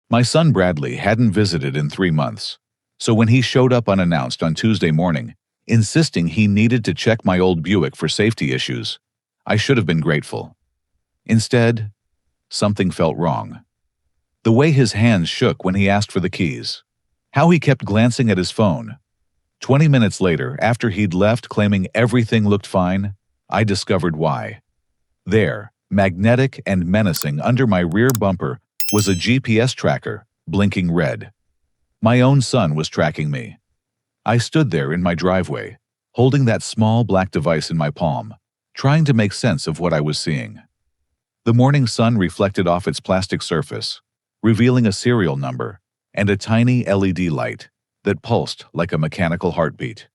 My son Bradley hadn't visited in 3 months, so when he showed up unannounced on Tuesday morning, insisting he needed to check my old Buick for safety issues, I should have been grateful. Instead, something felt wrong. The way his hands shook when he asked for the keys. How he kept glancing at his phone. 20 minutes later, after he'd left claiming everything looked fine, I discovered why. There, magnetic and menacing under my rear bumper, was a GPS tracker, blinking red. My own son was tracking me. I stood there in my driveway, holding that small black device in my palm, trying to make sense of what I was seeing. The morning sun reflected off its plastic surface, revealing a serial number and a tiny LED light that pulsed like a mechanical heartbeat.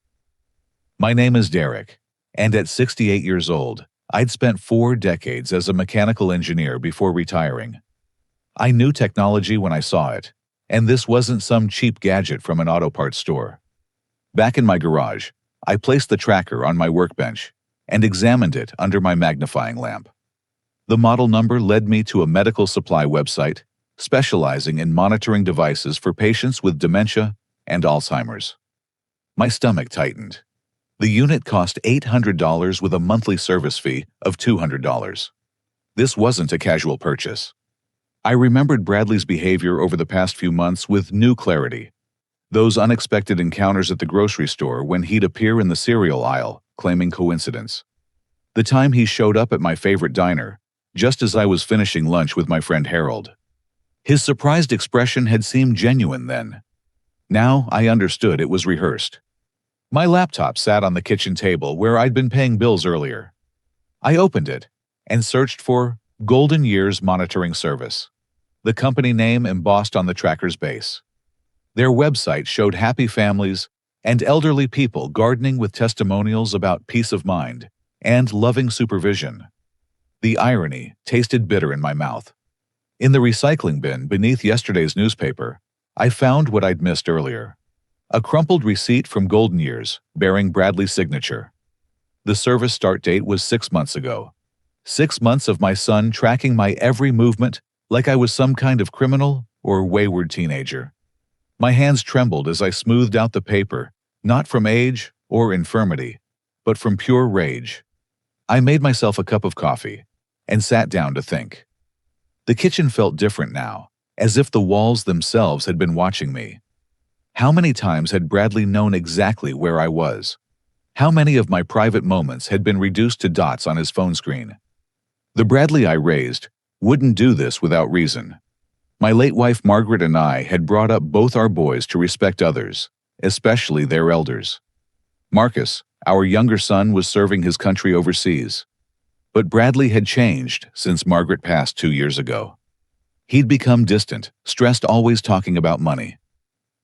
My name is Derek, and at 68 years old, I'd spent 4 decades as a mechanical engineer before retiring. I knew technology when I saw it, and this wasn't some cheap gadget from an auto parts store. Back in my garage, I placed the tracker on my workbench and examined it under my magnifying lamp. The model number led me to a medical supply website specializing in monitoring devices for patients with dementia and Alzheimer's. My stomach tightened. The unit cost $800 with a monthly service fee of $200. This wasn't a casual purchase. I remembered Bradley's behavior over the past few months with new clarity. Those unexpected encounters at the grocery store when he'd appear in the cereal aisle, claiming coincidence. The time he showed up at my favorite diner, just as I was finishing lunch with my friend Harold. His surprised expression had seemed genuine then. Now I understood it was rehearsed. My laptop sat on the kitchen table where I'd been paying bills earlier. I opened it and searched for Golden Years Monitoring Service, the company name embossed on the tracker's base. Their website showed happy families and elderly people gardening with testimonials about peace of mind and loving supervision. The irony tasted bitter in my mouth. In the recycling bin beneath yesterday's newspaper, I found what I'd missed earlier. A crumpled receipt from Golden Years bearing Bradley's signature. The service start date was 6 months ago. 6 months of my son tracking my every movement like I was some kind of criminal or wayward teenager. My hands trembled as I smoothed out the paper, not from age or infirmity, but from pure rage. I made myself a cup of coffee and sat down to think. The kitchen felt different now, as if the walls themselves had been watching me. How many times had Bradley known exactly where I was? How many of my private moments had been reduced to dots on his phone screen? The Bradley I raised wouldn't do this without reason. My late wife Margaret and I had brought up both our boys to respect others, especially their elders. Marcus, our younger son, was serving his country overseas. But Bradley had changed since Margaret passed 2 years ago. He'd become distant, stressed, always talking about money.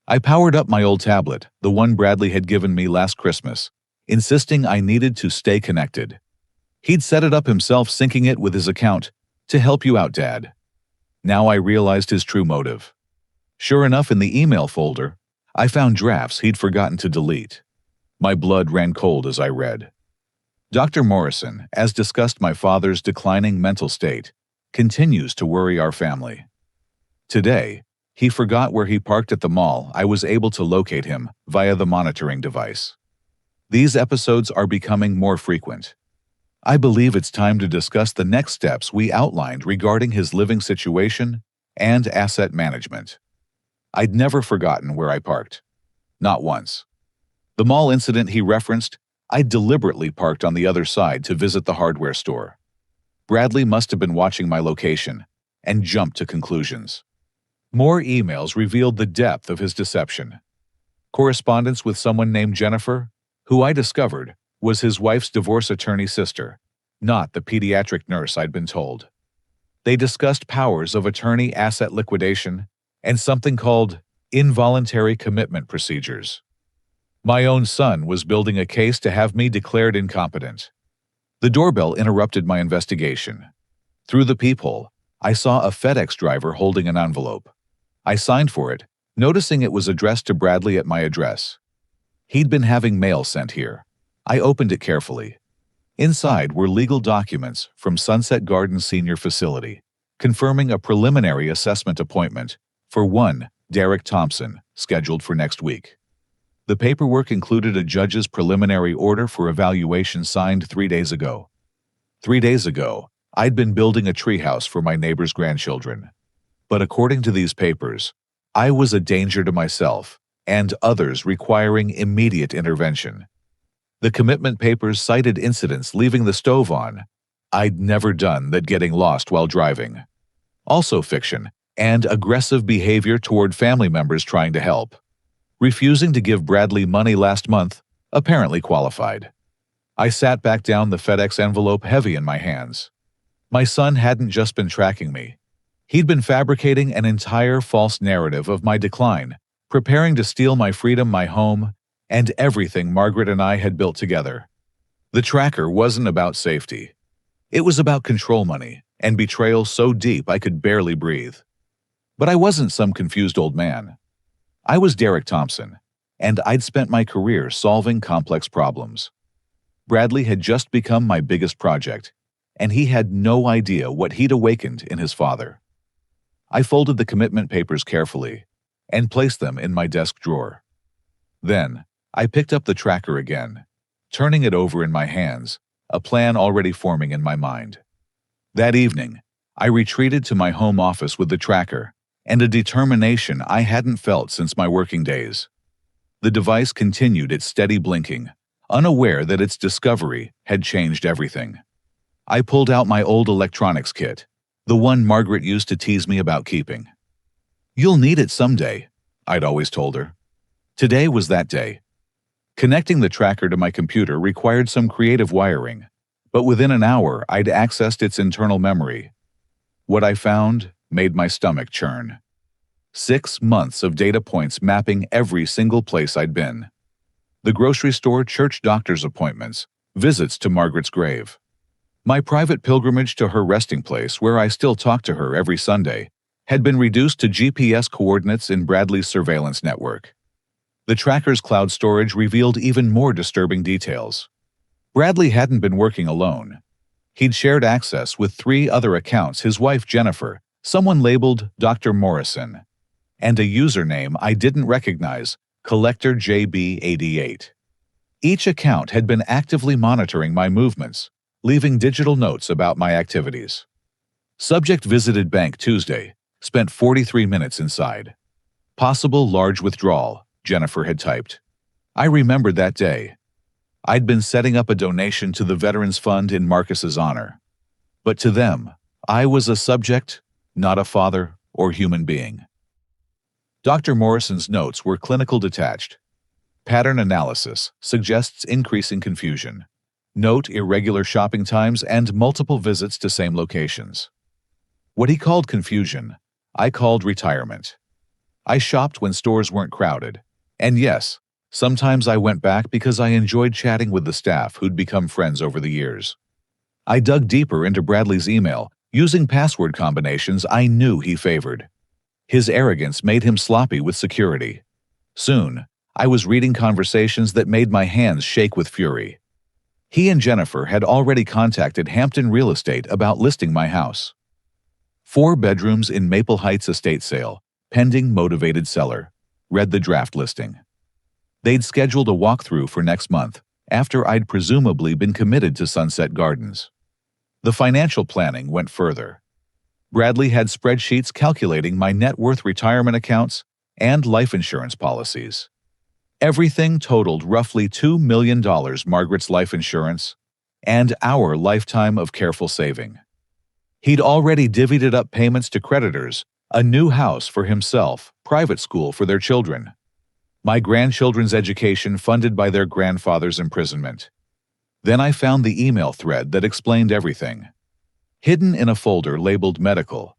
I powered up my old tablet, the one Bradley had given me last Christmas, insisting I needed to stay connected. He'd set it up himself, syncing it with his account. "To help you out, Dad." Now I realized his true motive. Sure enough, in the email folder, I found drafts he'd forgotten to delete. My blood ran cold as I read. Dr. Morrison, as discussed, my father's declining mental state, continues to worry our family. Today, he forgot where he parked at the mall. I was able to locate him via the monitoring device. These episodes are becoming more frequent. I believe it's time to discuss the next steps we outlined regarding his living situation and asset management. I'd never forgotten where I parked. Not once. The mall incident he referenced, I deliberately parked on the other side to visit the hardware store. Bradley must have been watching my location and jumped to conclusions. More emails revealed the depth of his deception. Correspondence with someone named Jennifer, who I discovered was his wife's divorce attorney sister, not the pediatric nurse I'd been told. They discussed powers of attorney, asset liquidation, and something called involuntary commitment procedures. My own son was building a case to have me declared incompetent. The doorbell interrupted my investigation. Through the peephole, I saw a FedEx driver holding an envelope. I signed for it, noticing it was addressed to Bradley at my address. He'd been having mail sent here. I opened it carefully. Inside were legal documents from Sunset Gardens Senior Facility, confirming a preliminary assessment appointment For one, Derek Thompson, scheduled for next week. The paperwork included a judge's preliminary order for evaluation signed 3 days ago. 3 days ago, I'd been building a treehouse for my neighbor's grandchildren. But according to these papers, I was a danger to myself and others requiring immediate intervention. The commitment papers cited incidents leaving the stove on. I'd never done that, getting lost while driving. Also fiction, and aggressive behavior toward family members trying to help. Refusing to give Bradley money last month apparently qualified. I sat back down, the FedEx envelope heavy in my hands. My son hadn't just been tracking me. He'd been fabricating an entire false narrative of my decline, preparing to steal my freedom, my home, and everything Margaret and I had built together. The tracker wasn't about safety. It was about control money and betrayal so deep I could barely breathe. But I wasn't some confused old man. I was Derek Thompson, and I'd spent my career solving complex problems. Bradley had just become my biggest project, and he had no idea what he'd awakened in his father. I folded the commitment papers carefully and placed them in my desk drawer. Then, I picked up the tracker again, turning it over in my hands, a plan already forming in my mind. That evening, I retreated to my home office with the tracker and a determination I hadn't felt since my working days. The device continued its steady blinking, unaware that its discovery had changed everything. I pulled out my old electronics kit, the one Margaret used to tease me about keeping. "You'll need it someday," I'd always told her. Today was that day. Connecting the tracker to my computer required some creative wiring, but within an hour I'd accessed its internal memory. What I found made my stomach churn. 6 months of data points mapping every single place I'd been. The grocery store, church, doctor's appointments, visits to Margaret's grave. My private pilgrimage to her resting place, where I still talk to her every Sunday, had been reduced to GPS coordinates in Bradley's surveillance network. The tracker's cloud storage revealed even more disturbing details. Bradley hadn't been working alone. He'd shared access with 3 other accounts: his wife Jennifer, someone labeled Dr. Morrison, and a username I didn't recognize, Collector JB88. Each account had been actively monitoring my movements, leaving digital notes about my activities. Subject: visited bank Tuesday, spent 43 minutes inside. Possible large withdrawal, Jennifer had typed. I remembered that day. I'd been setting up a donation to the Veterans Fund in Marcus's honor. But to them, I was a subject, not a father or human being. Dr. Morrison's notes were clinical detached. Pattern analysis suggests increasing confusion. Note: irregular shopping times and multiple visits to same locations. What he called confusion, I called retirement. I shopped when stores weren't crowded. And yes, sometimes I went back because I enjoyed chatting with the staff who'd become friends over the years. I dug deeper into Bradley's email, using password combinations I knew he favored. His arrogance made him sloppy with security. Soon, I was reading conversations that made my hands shake with fury. He and Jennifer had already contacted Hampton Real Estate about listing my house. 4 bedrooms in Maple Heights estate sale, pending motivated seller. Read the draft listing. They'd scheduled a walkthrough for next month, after I'd presumably been committed to Sunset Gardens. The financial planning went further. Bradley had spreadsheets calculating my net worth, retirement accounts, and life insurance policies. Everything totaled roughly $2 million: Margaret's life insurance and our lifetime of careful saving. He'd already divvied up payments to creditors, a new house for himself, private school for their children, my grandchildren's education funded by their grandfather's imprisonment. Then I found the email thread that explained everything. Hidden in a folder labeled medical,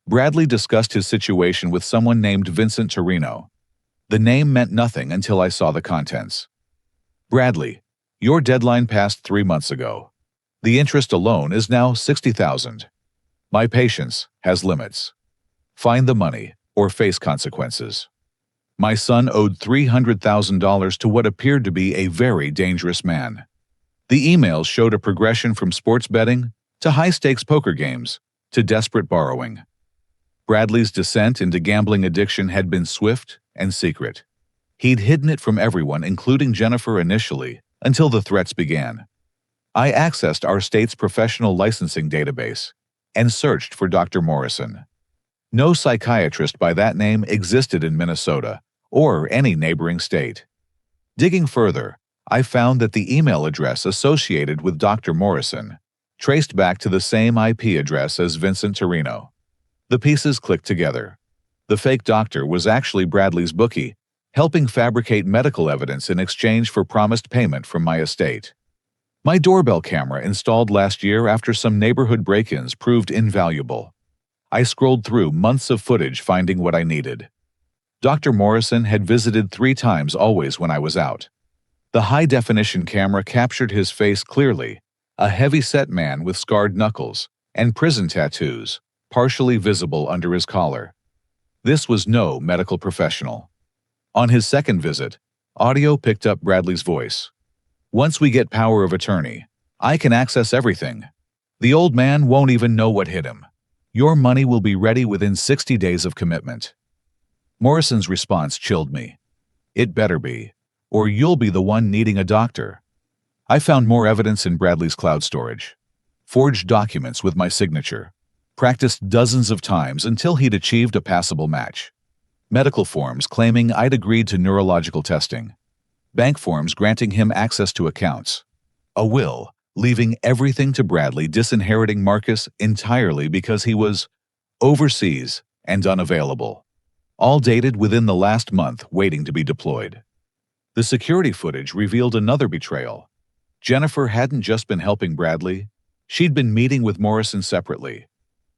Bradley discussed his situation with someone named Vincent Torino. The name meant nothing until I saw the contents. Bradley, your deadline passed 3 months ago. The interest alone is now $60,000. My patience has limits. Find the money or face consequences. My son owed $300,000 to what appeared to be a very dangerous man. The emails showed a progression from sports betting to high-stakes poker games to desperate borrowing. Bradley's descent into gambling addiction had been swift and secret. He'd hidden it from everyone, including Jennifer initially, until the threats began. I accessed our state's professional licensing database and searched for Dr. Morrison. No psychiatrist by that name existed in Minnesota or any neighboring state. Digging further, I found that the email address associated with Dr. Morrison traced back to the same IP address as Vincent Torino. The pieces clicked together. The fake doctor was actually Bradley's bookie, helping fabricate medical evidence in exchange for promised payment from my estate. My doorbell camera installed last year after some neighborhood break-ins proved invaluable. I scrolled through months of footage finding what I needed. Dr. Morrison had visited 3 times, always when I was out. The high-definition camera captured his face clearly, a heavy-set man with scarred knuckles and prison tattoos, partially visible under his collar. This was no medical professional. On his second visit, audio picked up Bradley's voice. "Once we get power of attorney, I can access everything. The old man won't even know what hit him. Your money will be ready within 60 days of commitment." Morrison's response chilled me. "It better be, or you'll be the one needing a doctor." I found more evidence in Bradley's cloud storage. Forged documents with my signature. Practiced dozens of times until he'd achieved a passable match. Medical forms claiming I'd agreed to neurological testing. Bank forms granting him access to accounts. A will, leaving everything to Bradley, disinheriting Marcus entirely because he was overseas and unavailable. All dated within the last month, waiting to be deployed. The security footage revealed another betrayal. Jennifer hadn't just been helping Bradley, she'd been meeting with Morrison separately.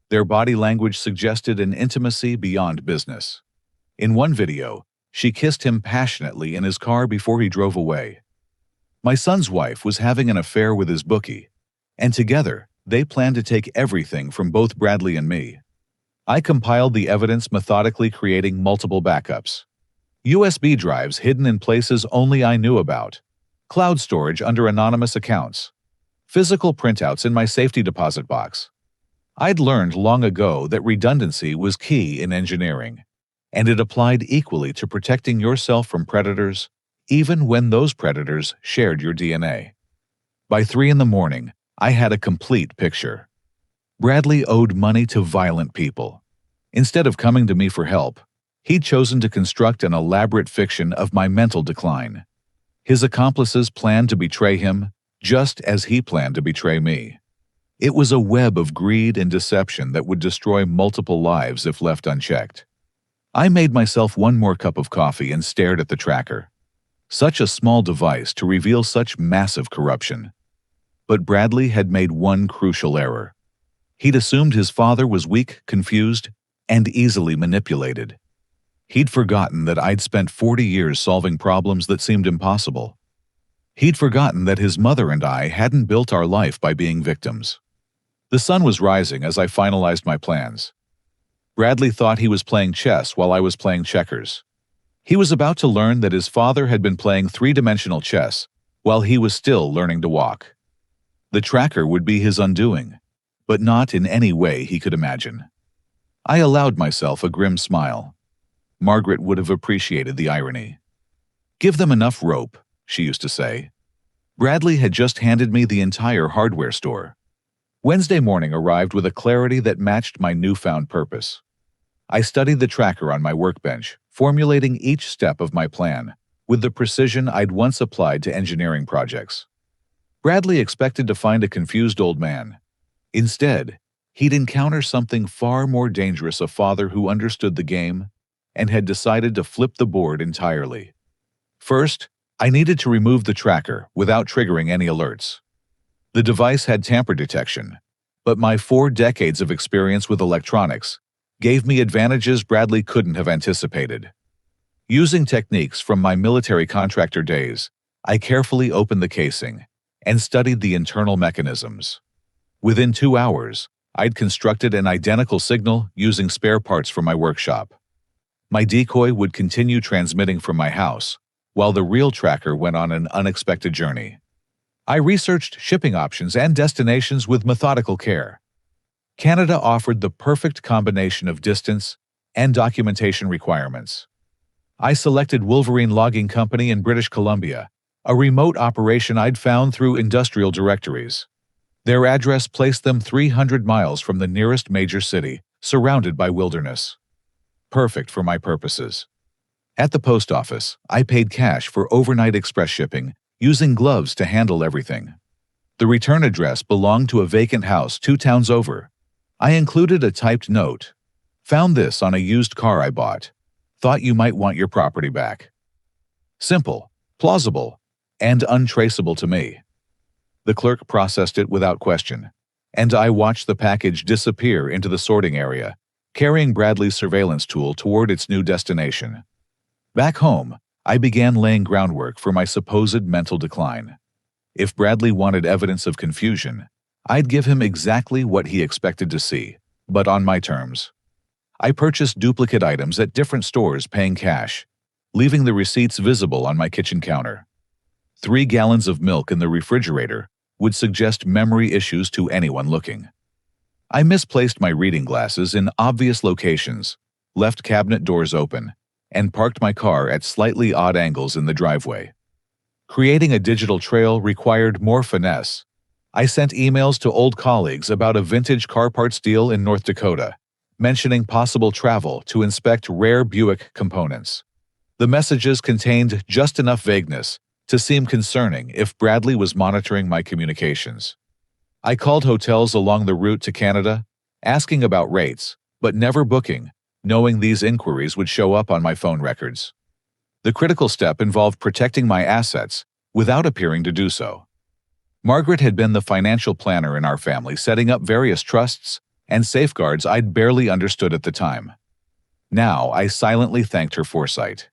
Their body language suggested an intimacy beyond business. In one video, she kissed him passionately in his car before he drove away. My son's wife was having an affair with his bookie, and together, they planned to take everything from both Bradley and me. I compiled the evidence, methodically creating multiple backups. USB drives hidden in places only I knew about. Cloud storage under anonymous accounts. Physical printouts in my safety deposit box. I'd learned long ago that redundancy was key in engineering, and it applied equally to protecting yourself from predators, even when those predators shared your DNA. By 3 a.m, I had a complete picture. Bradley owed money to violent people. Instead of coming to me for help, he'd chosen to construct an elaborate fiction of my mental decline. His accomplices planned to betray him, just as he planned to betray me. It was a web of greed and deception that would destroy multiple lives if left unchecked. I made myself one more cup of coffee and stared at the tracker. Such a small device to reveal such massive corruption. But Bradley had made one crucial error. He'd assumed his father was weak, confused, and easily manipulated. He'd forgotten that I'd spent 40 years solving problems that seemed impossible. He'd forgotten that his mother and I hadn't built our life by being victims. The sun was rising as I finalized my plans. Bradley thought he was playing chess while I was playing checkers. He was about to learn that his father had been playing 3-dimensional chess while he was still learning to walk. The tracker would be his undoing, but not in any way he could imagine. I allowed myself a grim smile. Margaret would have appreciated the irony. "Give them enough rope," she used to say. Bradley had just handed me the entire hardware store. Wednesday morning arrived with a clarity that matched my newfound purpose. I studied the tracker on my workbench, formulating each step of my plan with the precision I'd once applied to engineering projects. Bradley expected to find a confused old man. Instead, he'd encounter something far more dangerous, a father who understood the game and had decided to flip the board entirely. First, I needed to remove the tracker without triggering any alerts. The device had tamper detection, but my 4 decades of experience with electronics gave me advantages Bradley couldn't have anticipated. Using techniques from my military contractor days, I carefully opened the casing and studied the internal mechanisms. Within 2 hours, I'd constructed an identical signal using spare parts from my workshop. My decoy would continue transmitting from my house, while the real tracker went on an unexpected journey. I researched shipping options and destinations with methodical care. Canada offered the perfect combination of distance and documentation requirements. I selected Wolverine Logging Company in British Columbia, a remote operation I'd found through industrial directories. Their address placed them 300 miles from the nearest major city, surrounded by wilderness. Perfect for my purposes. At the post office, I paid cash for overnight express shipping, using gloves to handle everything. The return address belonged to a vacant house 2 towns over. I included a typed note. Found this on a used car I bought. Thought you might want your property back. Simple, plausible, and untraceable to me. The clerk processed it without question, and I watched the package disappear into the sorting area, carrying Bradley's surveillance tool toward its new destination. Back home, I began laying groundwork for my supposed mental decline. If Bradley wanted evidence of confusion, I'd give him exactly what he expected to see, but on my terms. I purchased duplicate items at different stores paying cash, leaving the receipts visible on my kitchen counter. 3 gallons of milk in the refrigerator would suggest memory issues to anyone looking. I misplaced my reading glasses in obvious locations, left cabinet doors open, and parked my car at slightly odd angles in the driveway. Creating a digital trail required more finesse. I sent emails to old colleagues about a vintage car parts deal in North Dakota, mentioning possible travel to inspect rare Buick components. The messages contained just enough vagueness to seem concerning if Bradley was monitoring my communications. I called hotels along the route to Canada, asking about rates, but never booking, knowing these inquiries would show up on my phone records. The critical step involved protecting my assets without appearing to do so. Margaret had been the financial planner in our family, setting up various trusts and safeguards I'd barely understood at the time. Now I silently thanked her foresight.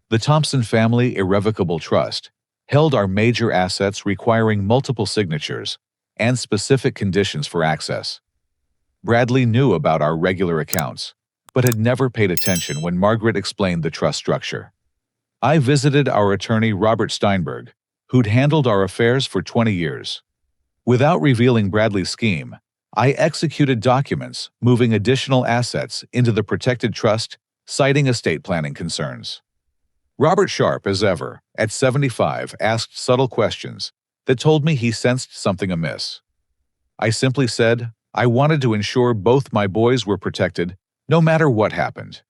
The Thompson Family Irrevocable Trust held our major assets requiring multiple signatures and specific conditions for access. Bradley knew about our regular accounts, but had never paid attention when Margaret explained the trust structure. I visited our attorney Robert Steinberg, who'd handled our affairs for 20 years. Without revealing Bradley's scheme, I executed documents moving additional assets into the protected trust, citing estate planning concerns. Robert, sharp as ever, at 75, asked subtle questions that told me he sensed something amiss. I simply said I wanted to ensure both my boys were protected, no matter what happened.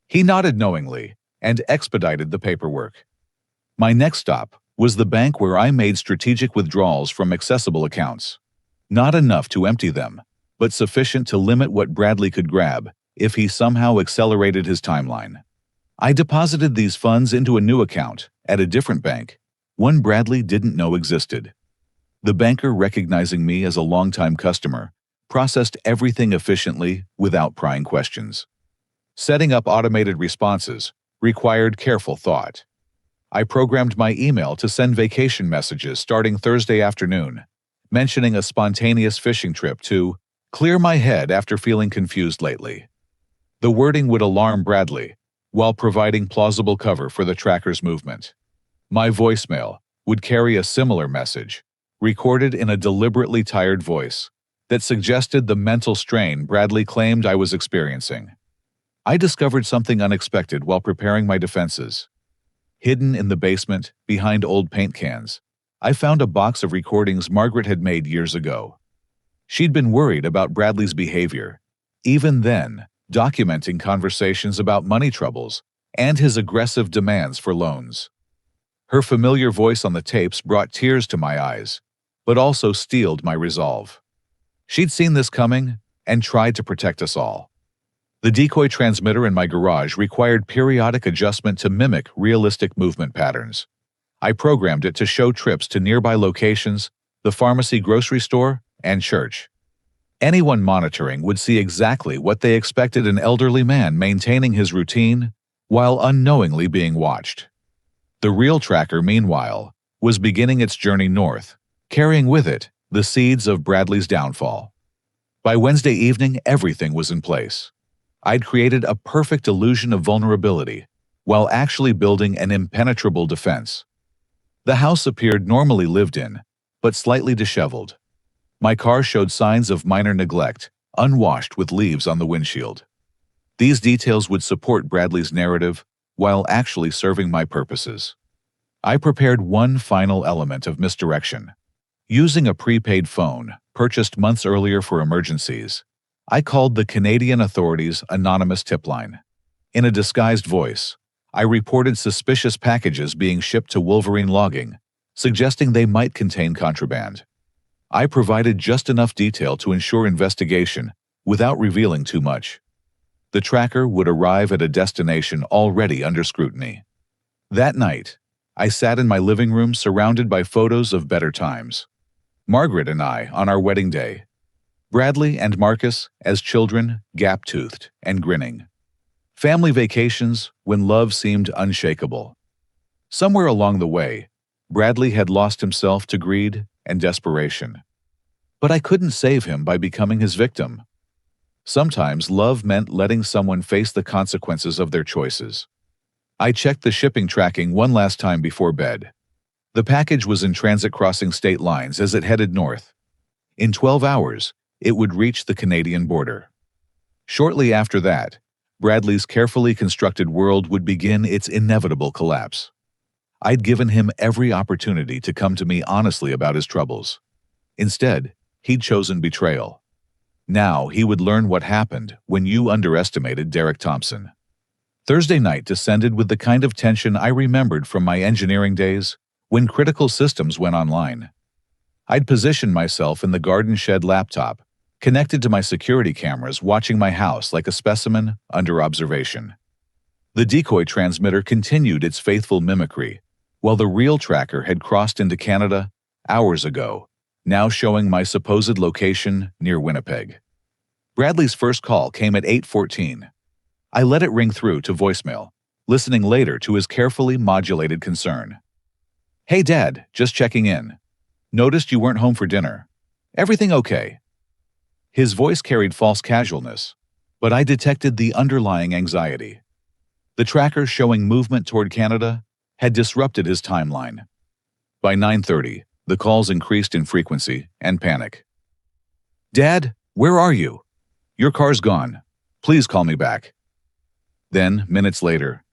He nodded knowingly and expedited the paperwork. My next stop was the bank, where I made strategic withdrawals from accessible accounts. Not enough to empty them, but sufficient to limit what Bradley could grab if he somehow accelerated his timeline. I deposited these funds into a new account at a different bank, one Bradley didn't know existed. The banker, recognizing me as a longtime customer, processed everything efficiently without prying questions. Setting up automated responses required careful thought. I programmed my email to send vacation messages starting Thursday afternoon, mentioning a spontaneous fishing trip to clear my head after feeling confused lately. The wording would alarm Bradley, while providing plausible cover for the tracker's movement. My voicemail would carry a similar message, recorded in a deliberately tired voice, that suggested the mental strain Bradley claimed I was experiencing. I discovered something unexpected while preparing my defenses. Hidden in the basement, behind old paint cans, I found a box of recordings Margaret had made years ago. She'd been worried about Bradley's behavior, even then documenting conversations about money troubles and his aggressive demands for loans. Her familiar voice on the tapes brought tears to my eyes, but also steeled my resolve. She'd seen this coming and tried to protect us all. The decoy transmitter in my garage required periodic adjustment to mimic realistic movement patterns. I programmed it to show trips to nearby locations, the pharmacy, grocery store, and church. Anyone monitoring would see exactly what they expected: an elderly man maintaining his routine while unknowingly being watched. The real tracker, meanwhile, was beginning its journey north, carrying with it the seeds of Bradley's downfall. By Wednesday evening, everything was in place. I'd created a perfect illusion of vulnerability while actually building an impenetrable defense. The house appeared normally lived in, but slightly disheveled. My car showed signs of minor neglect, unwashed with leaves on the windshield. These details would support Bradley's narrative while actually serving my purposes. I prepared one final element of misdirection. Using a prepaid phone, purchased months earlier for emergencies, I called the Canadian authorities' anonymous tip line. In a disguised voice, I reported suspicious packages being shipped to Wolverine Logging, suggesting they might contain contraband. I provided just enough detail to ensure investigation without revealing too much. The tracker would arrive at a destination already under scrutiny. That night, I sat in my living room surrounded by photos of better times. Margaret and I on our wedding day. Bradley and Marcus as children, gap-toothed and grinning. Family vacations when love seemed unshakable. Somewhere along the way, Bradley had lost himself to greed and desperation. But I couldn't save him by becoming his victim. Sometimes love meant letting someone face the consequences of their choices. I checked the shipping tracking one last time before bed. The package was in transit crossing state lines as it headed north. In 12 hours, it would reach the Canadian border. Shortly after that, Bradley's carefully constructed world would begin its inevitable collapse. I'd given him every opportunity to come to me honestly about his troubles. Instead, he'd chosen betrayal. Now he would learn what happened when you underestimated Derek Thompson. Thursday night descended with the kind of tension I remembered from my engineering days when critical systems went online. I'd positioned myself in the garden shed laptop, connected to my security cameras, watching my house like a specimen under observation. The decoy transmitter continued its faithful mimicry, while the real tracker had crossed into Canada hours ago, now showing my supposed location near Winnipeg. Bradley's first call came at 8:14. I let it ring through to voicemail, listening later to his carefully modulated concern. "Hey Dad, just checking in. Noticed you weren't home for dinner. Everything okay?" His voice carried false casualness, but I detected the underlying anxiety. The tracker showing movement toward Canada had disrupted his timeline. By 9:30, the calls increased in frequency and panic. "Dad, where are you? Your car's gone. Please call me back." Then, minutes later,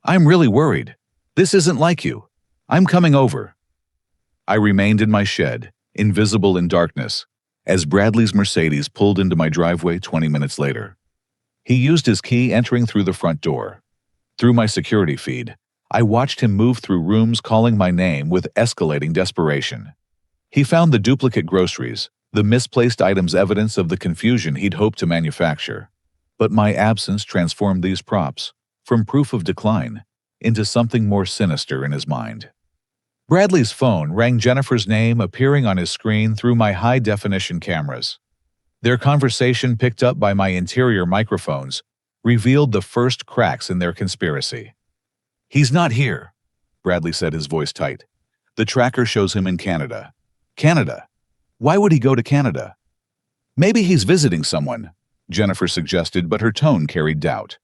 "I'm really worried. This isn't like you. I'm coming over." I remained in my shed, invisible in darkness, as Bradley's Mercedes pulled into my driveway 20 minutes later. He used his key entering through the front door. Through my security feed, I watched him move through rooms calling my name with escalating desperation. He found the duplicate groceries, the misplaced items, evidence of the confusion he'd hoped to manufacture. But my absence transformed these props, from proof of decline, into something more sinister in his mind. Bradley's phone rang, Jennifer's name appearing on his screen through my high-definition cameras. Their conversation, picked up by my interior microphones, revealed the first cracks in their conspiracy. "He's not here," Bradley said, his voice tight. "The tracker shows him in Canada." "Canada? Why would he go to Canada?" "Maybe he's visiting someone," Jennifer suggested, but her tone carried doubt.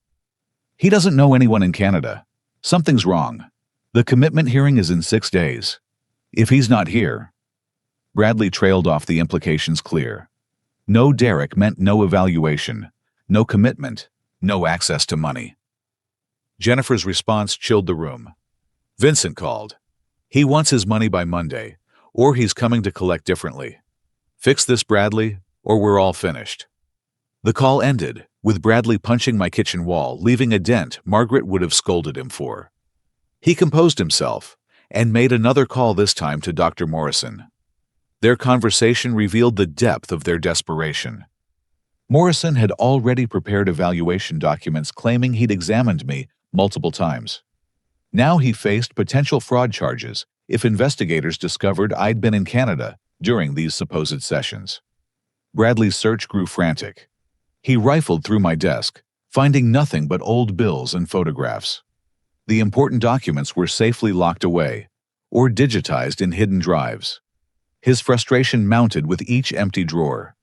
"He doesn't know anyone in Canada. Something's wrong. The commitment hearing is in 6 days. If he's not here..." Bradley trailed off, the implications clear. No Derek meant no evaluation, no commitment, no access to money. Jennifer's response chilled the room. "Vincent called. He wants his money by Monday, or he's coming to collect differently. Fix this, Bradley, or we're all finished." The call ended, with Bradley punching my kitchen wall, leaving a dent Margaret would have scolded him for. He composed himself and made another call, this time to Dr. Morrison. Their conversation revealed the depth of their desperation. Morrison had already prepared evaluation documents claiming he'd examined me multiple times. Now he faced potential fraud charges if investigators discovered I'd been in Canada during these supposed sessions. Bradley's search grew frantic. He rifled through my desk, finding nothing but old bills and photographs. The important documents were safely locked away or digitized in hidden drives. His frustration mounted with each empty drawer.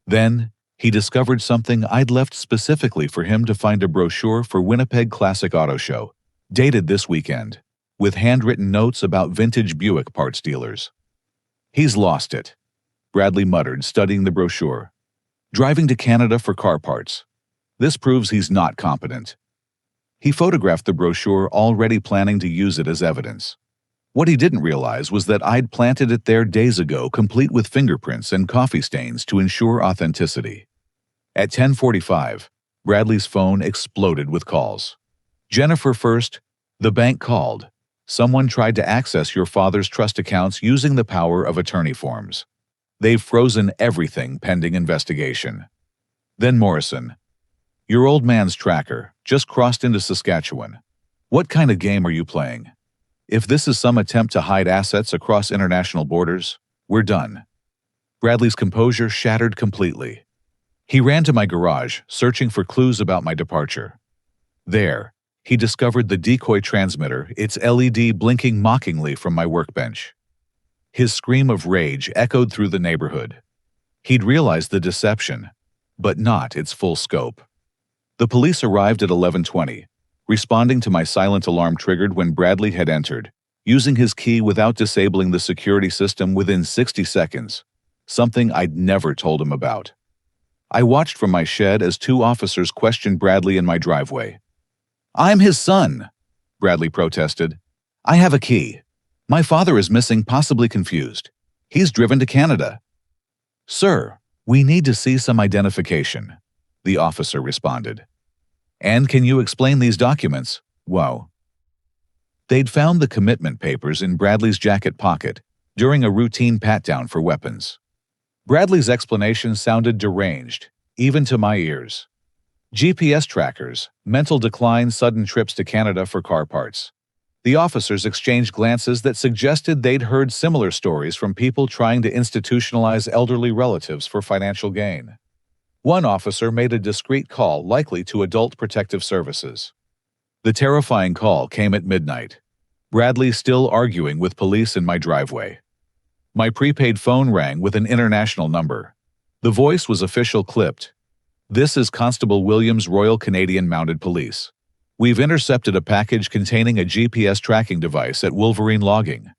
Then, he discovered something I'd left specifically for him to find: a brochure for Winnipeg Classic Auto Show, dated this weekend, with handwritten notes about vintage Buick parts dealers. "He's lost it," Bradley muttered, studying the brochure. Driving to Canada for car parts. This proves he's not competent. He photographed the brochure, already planning to use it as evidence. What he didn't realize was that I'd planted it there days ago, complete with fingerprints and coffee stains to ensure authenticity. At 10:45, Bradley's phone exploded with calls. Jennifer first, the bank called. Someone tried to access your father's trust accounts using the power of attorney forms. They've frozen everything pending investigation. Then Morrison. Your old man's tracker just crossed into Saskatchewan. What kind of game are you playing? If this is some attempt to hide assets across international borders, we're done. Bradley's composure shattered completely. He ran to my garage, searching for clues about my departure. There, he discovered the decoy transmitter, its LED blinking mockingly from my workbench. His scream of rage echoed through the neighborhood. He'd realized the deception, but not its full scope. The police arrived at 11:20, responding to my silent alarm triggered when Bradley had entered, using his key without disabling the security system within 60 seconds, something I'd never told him about. I watched from my shed as two officers questioned Bradley in my driveway. "I'm his son," Bradley protested. "I have a key. My father is missing, possibly confused. He's driven to Canada." "Sir, we need to see some identification," the officer responded. "And can you explain these documents?" Whoa. They'd found the commitment papers in Bradley's jacket pocket during a routine pat-down for weapons. Bradley's explanation sounded deranged, even to my ears. GPS trackers, mental decline, sudden trips to Canada for car parts. The officers exchanged glances that suggested they'd heard similar stories from people trying to institutionalize elderly relatives for financial gain. One officer made a discreet call, likely to Adult Protective Services. The terrifying call came at midnight. Bradley still arguing with police in my driveway. My prepaid phone rang with an international number. The voice was official, clipped. "This is Constable Williams, Royal Canadian Mounted Police. We've intercepted a package containing a GPS tracking device at Wolverine Logging.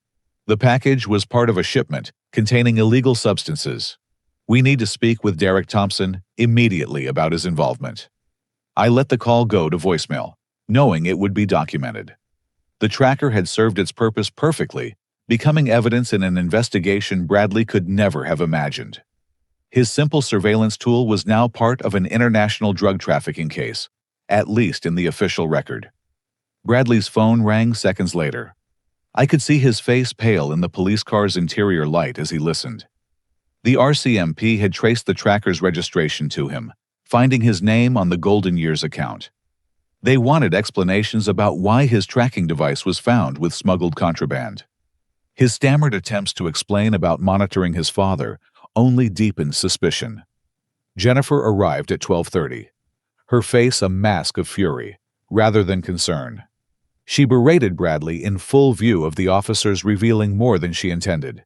The package was part of a shipment containing illegal substances. We need to speak with Derek Thompson immediately about his involvement." I let the call go to voicemail, knowing it would be documented. The tracker had served its purpose perfectly, becoming evidence in an investigation Bradley could never have imagined. His simple surveillance tool was now part of an international drug trafficking case, at least in the official record. Bradley's phone rang seconds later. I could see his face pale in the police car's interior light as he listened. The RCMP had traced the tracker's registration to him, finding his name on the Golden Years account. They wanted explanations about why his tracking device was found with smuggled contraband. His stammered attempts to explain about monitoring his father only deepened suspicion. Jennifer arrived at 12:30, her face a mask of fury, rather than concern. She berated Bradley in full view of the officers, revealing more than she intended.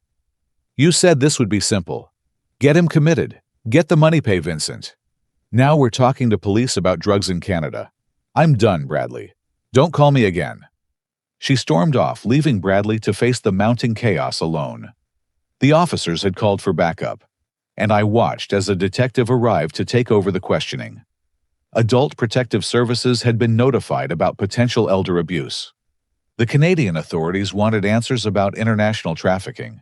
"You said this would be simple. Get him committed. Get the money, pay Vincent. Now we're talking to police about drugs in Canada. I'm done, Bradley. Don't call me again." She stormed off, leaving Bradley to face the mounting chaos alone. The officers had called for backup, and I watched as a detective arrived to take over the questioning. Adult Protective Services had been notified about potential elder abuse. The Canadian authorities wanted answers about international trafficking.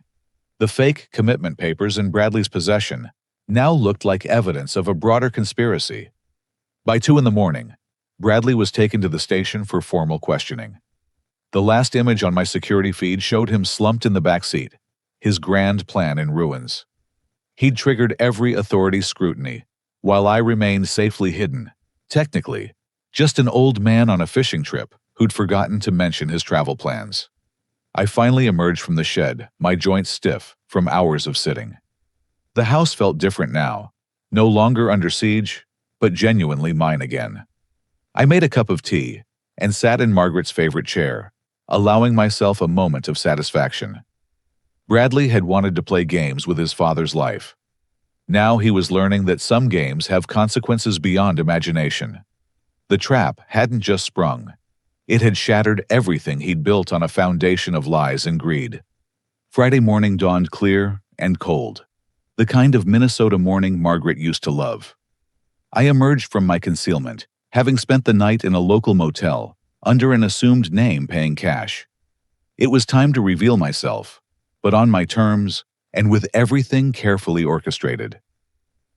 The fake commitment papers in Bradley's possession now looked like evidence of a broader conspiracy. By 2 a.m, Bradley was taken to the station for formal questioning. The last image on my security feed showed him slumped in the back seat, his grand plan in ruins. He'd triggered every authority's scrutiny, while I remained safely hidden, technically, just an old man on a fishing trip who'd forgotten to mention his travel plans. I finally emerged from the shed, my joints stiff from hours of sitting. The house felt different now, no longer under siege, but genuinely mine again. I made a cup of tea and sat in Margaret's favorite chair, allowing myself a moment of satisfaction. Bradley had wanted to play games with his father's life. Now he was learning that some games have consequences beyond imagination. The trap hadn't just sprung. It had shattered everything he'd built on a foundation of lies and greed. Friday morning dawned clear and cold. the kind of Minnesota morning Margaret used to love. I emerged from my concealment, having spent the night in a local motel, under an assumed name paying cash. It was time to reveal myself, but on my terms and with everything carefully orchestrated.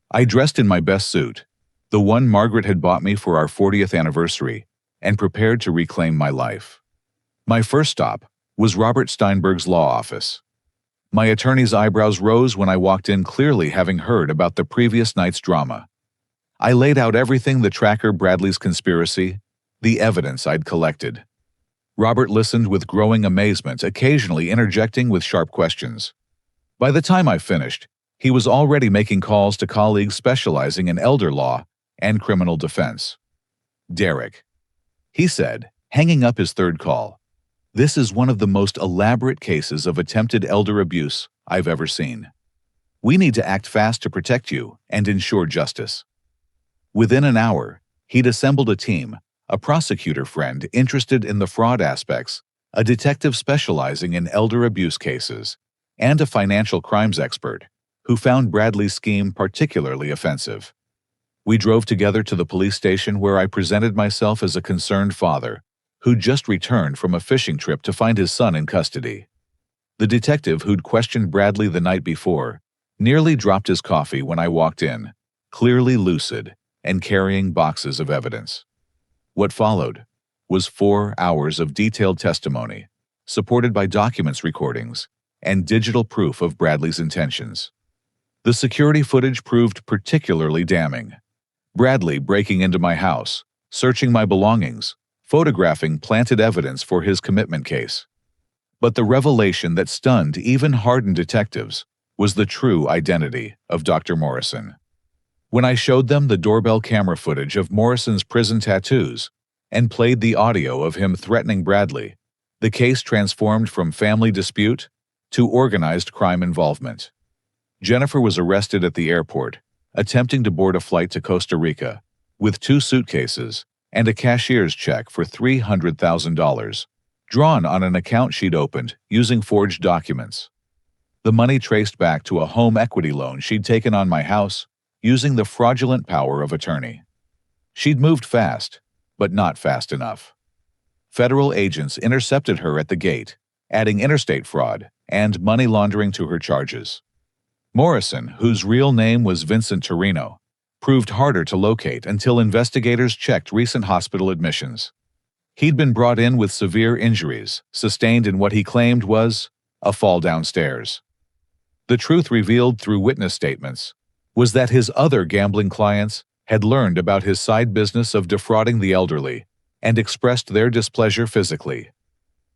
I dressed in my best suit, the one Margaret had bought me for our 40th anniversary, and prepared to reclaim my life. My first stop was Robert Steinberg's law office. My attorney's eyebrows rose when I walked in, clearly having heard about the previous night's drama. I laid out everything: the tracker, Bradley's conspiracy, the evidence I'd collected. Robert listened with growing amazement, occasionally interjecting with sharp questions. By the time I finished, he was already making calls to colleagues specializing in elder law and criminal defense. "Derek," he said, hanging up his third call, "this is one of the most elaborate cases of attempted elder abuse I've ever seen. We need to act fast to protect you and ensure justice." Within an hour, he'd assembled a team, a prosecutor friend interested in the fraud aspects, a detective specializing in elder abuse cases, and a financial crimes expert who found Bradley's scheme particularly offensive. We drove together to the police station, where I presented myself as a concerned father who'd just returned from a fishing trip to find his son in custody. The detective who'd questioned Bradley the night before nearly dropped his coffee when I walked in, clearly lucid and carrying boxes of evidence. What followed was 4 hours of detailed testimony, supported by documents, recordings, and digital proof of Bradley's intentions. The security footage proved particularly damning. Bradley breaking into my house, searching my belongings, photographing planted evidence for his commitment case. But the revelation that stunned even hardened detectives was the true identity of Dr. Morrison. When I showed them the doorbell camera footage of Morrison's prison tattoos and played the audio of him threatening Bradley, the case transformed from family dispute to organized crime involvement. Jennifer was arrested at the airport, attempting to board a flight to Costa Rica, with 2 suitcases and a cashier's check for $300,000, drawn on an account she'd opened using forged documents. The money traced back to a home equity loan she'd taken on my house using the fraudulent power of attorney. She'd moved fast, but not fast enough. Federal agents intercepted her at the gate, adding interstate fraud and money laundering to her charges. Morrison, whose real name was Vincent Torino, proved harder to locate until investigators checked recent hospital admissions. He'd been brought in with severe injuries, sustained in what he claimed was a fall downstairs. The truth, revealed through witness statements, was that his other gambling clients had learned about his side business of defrauding the elderly and expressed their displeasure physically.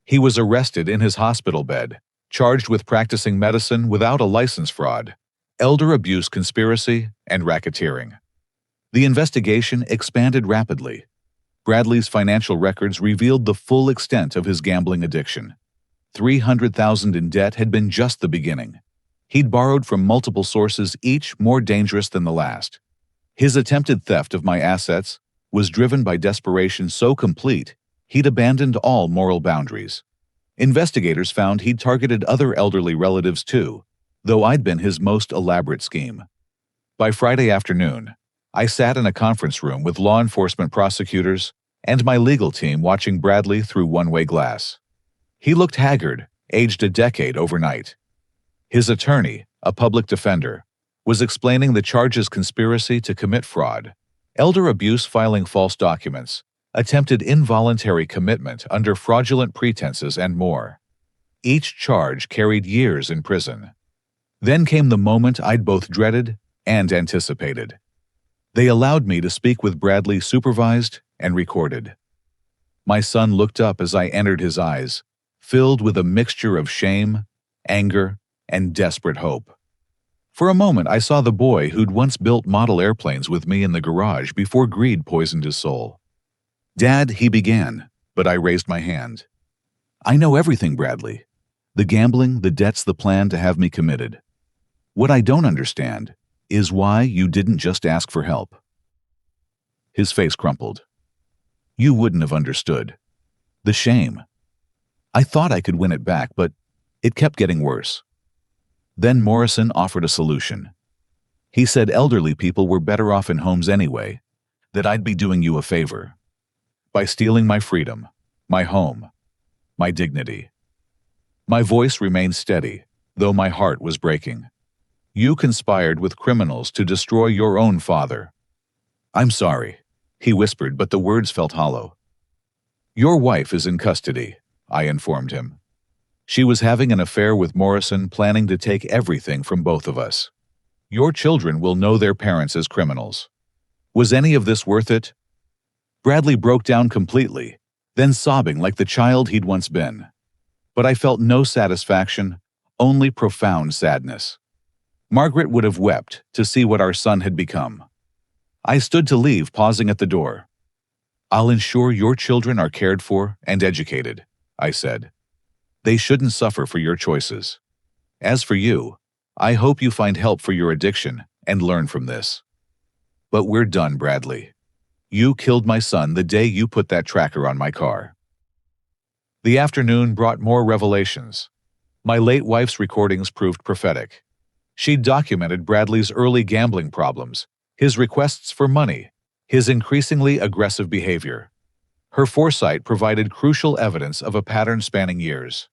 He was arrested in his hospital bed, charged with practicing medicine without a license, fraud, elder abuse conspiracy, and racketeering. The investigation expanded rapidly. Bradley's financial records revealed the full extent of his gambling addiction. $300,000 in debt had been just the beginning. He'd borrowed from multiple sources, each more dangerous than the last. His attempted theft of my assets was driven by desperation so complete he'd abandoned all moral boundaries. Investigators found he'd targeted other elderly relatives too, though I'd been his most elaborate scheme. By Friday afternoon, I sat in a conference room with law enforcement, prosecutors, and my legal team, watching Bradley through one-way glass. He looked haggard, aged a decade overnight. His attorney, a public defender, was explaining the charges: conspiracy to commit fraud, elder abuse, filing false documents, attempted involuntary commitment under fraudulent pretenses, and more. Each charge carried years in prison. Then came the moment I'd both dreaded and anticipated. They allowed me to speak with Bradley, supervised and recorded. My son looked up as I entered, his eyes filled with a mixture of shame, anger, and desperate hope. For a moment, I saw the boy who'd once built model airplanes with me in the garage before greed poisoned his soul. "Dad," he began, but I raised my hand. "I know everything, Bradley. The gambling, the debts, the plan to have me committed. What I don't understand is why you didn't just ask for help." His face crumpled. "You wouldn't have understood. The shame. I thought I could win it back, but it kept getting worse." Then Morrison offered a solution. He said elderly people were better off in homes anyway, that I'd be doing you a favor by stealing my freedom, my home, my dignity. My voice remained steady, though my heart was breaking. You conspired with criminals to destroy your own father. I'm sorry, he whispered, but the words felt hollow. Your wife is in custody, I informed him. She was having an affair with Morrison, planning to take everything from both of us. Your children will know their parents as criminals. Was any of this worth it? Bradley broke down completely, then sobbing like the child he'd once been. But I felt no satisfaction, only profound sadness. Margaret would have wept to see what our son had become. I stood to leave, pausing at the door. I'll ensure your children are cared for and educated, I said. They shouldn't suffer for your choices. As for you, I hope you find help for your addiction and learn from this. But we're done, Bradley. You killed my son the day you put that tracker on my car. The afternoon brought more revelations. My late wife's recordings proved prophetic. She'd documented Bradley's early gambling problems, his requests for money, his increasingly aggressive behavior. Her foresight provided crucial evidence of a pattern spanning years.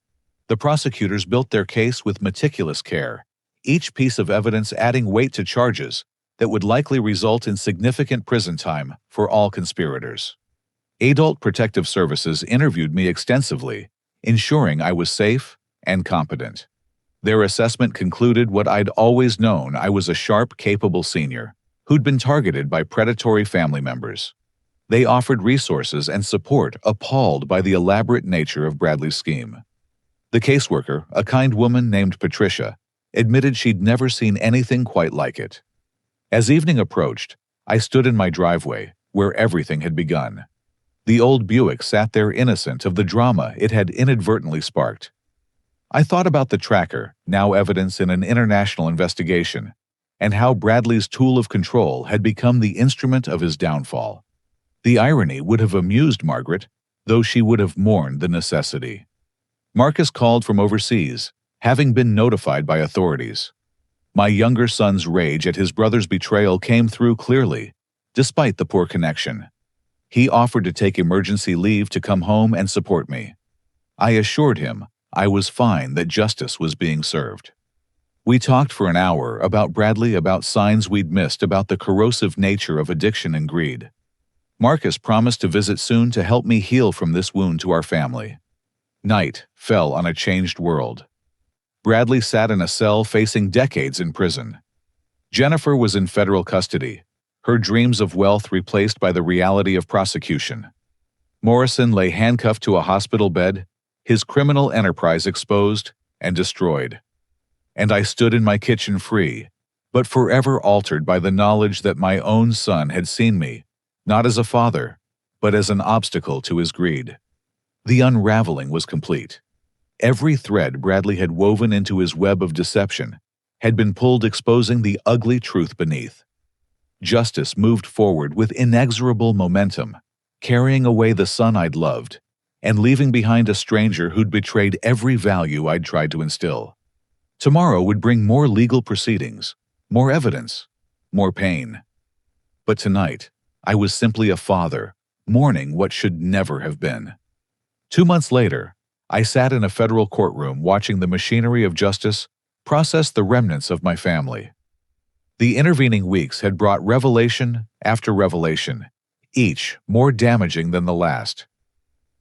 The prosecutors built their case with meticulous care, each piece of evidence adding weight to charges that would likely result in significant prison time for all conspirators. Adult Protective Services interviewed me extensively, ensuring I was safe and competent. Their assessment concluded what I'd always known: I was a sharp, capable senior who'd been targeted by predatory family members. They offered resources and support, appalled by the elaborate nature of Bradley's scheme. The caseworker, a kind woman named Patricia, admitted she'd never seen anything quite like it. As evening approached, I stood in my driveway, where everything had begun. The old Buick sat there innocent of the drama it had inadvertently sparked. I thought about the tracker, now evidence in an international investigation, and how Bradley's tool of control had become the instrument of his downfall. The irony would have amused Margaret, though she would have mourned the necessity. Marcus called from overseas, having been notified by authorities. My younger son's rage at his brother's betrayal came through clearly, despite the poor connection. He offered to take emergency leave to come home and support me. I assured him I was fine, that justice was being served. We talked for an hour about Bradley, about signs we'd missed, about the corrosive nature of addiction and greed. Marcus promised to visit soon to help me heal from this wound to our family. Night fell on a changed world. Bradley sat in a cell facing decades in prison. Jennifer was in federal custody, her dreams of wealth replaced by the reality of prosecution. Morrison lay handcuffed to a hospital bed, his criminal enterprise exposed and destroyed. And I stood in my kitchen, free, but forever altered by the knowledge that my own son had seen me, not as a father, but as an obstacle to his greed. The unraveling was complete. Every thread Bradley had woven into his web of deception had been pulled, exposing the ugly truth beneath. Justice moved forward with inexorable momentum, carrying away the son I'd loved, and leaving behind a stranger who'd betrayed every value I'd tried to instill. Tomorrow would bring more legal proceedings, more evidence, more pain. But tonight, I was simply a father, mourning what should never have been. 2 months later, I sat in a federal courtroom watching the machinery of justice process the remnants of my family. The intervening weeks had brought revelation after revelation, each more damaging than the last.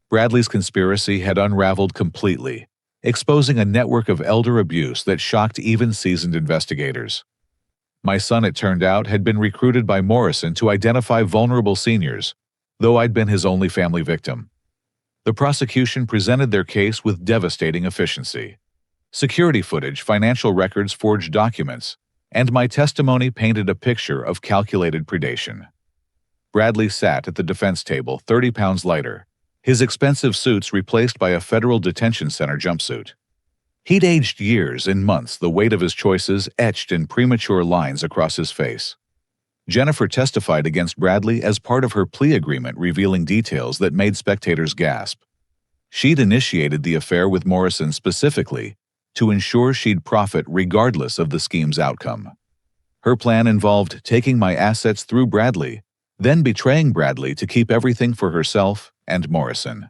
Bradley's conspiracy had unraveled completely, exposing a network of elder abuse that shocked even seasoned investigators. My son, it turned out, had been recruited by Morrison to identify vulnerable seniors, though I'd been his only family victim. The prosecution presented their case with devastating efficiency. Security footage, financial records, forged documents, and my testimony painted a picture of calculated predation. Bradley sat at the defense table, 30 pounds lighter, his expensive suits replaced by a federal detention center jumpsuit. He'd aged years and months, the weight of his choices etched in premature lines across his face. Jennifer testified against Bradley as part of her plea agreement, revealing details that made spectators gasp. She'd initiated the affair with Morrison specifically to ensure she'd profit regardless of the scheme's outcome. Her plan involved taking my assets through Bradley, then betraying Bradley to keep everything for herself and Morrison.